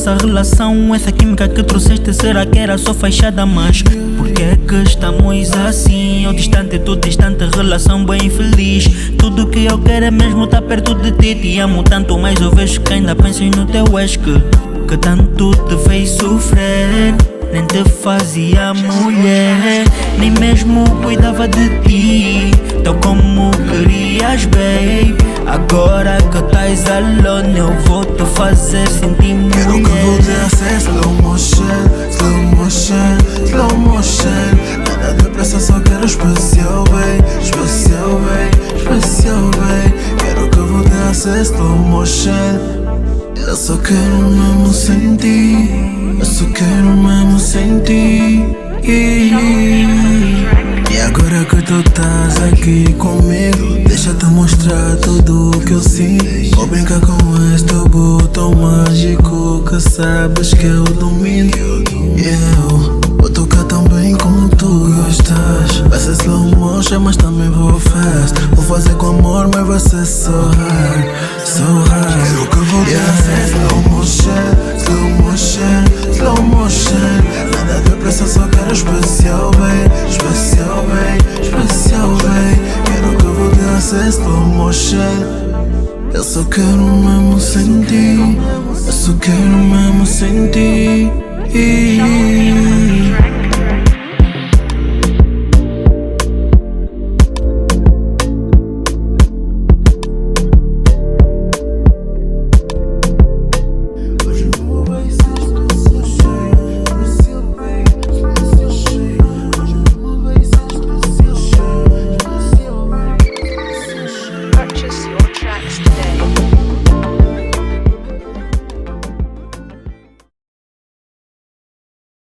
nossa relação. Essa química que trouxeste, será que era só fachada? Mas por que é que estamos assim? Eu distante, tu distante, relação bem infeliz. Tudo que eu quero é mesmo estar perto de ti. Te amo tanto, mas eu vejo que ainda pensas no teu ex que tanto te fez sofrer. Nem te fazia mulher, nem mesmo cuidava de ti, tal como querias, babe. Agora que estás alone, eu vou te fazer sentir mulher. Quero que voltes a ser slow motion, slow motion, slow motion. Nada depressa, só quero especial, babe, especial, babe, especial, babe. Quero que voltes a ser slow motion. Eu só quero mesmo sentir, eu só quero mesmo sentir. E agora que tu estás aqui comigo, deixa-te mostrar tudo o que eu sinto. Vou brincar com este botão mágico que sabes que eu domino. E eu vou tocar tão bem como tu gostas. Vai ser slow motion, mas também vou fast. Vou fazer com amor, mas vai ser so hard, so hard. Quero que vou ser slow motion, slow motion, slow motion. Nada depressa, só quero especial, babe, especial, babe, especial, babe. Quero que vou ser slow motion. Eu só quero mesmo sentir, eu só quero mesmo sentir. Purchase your tracks today.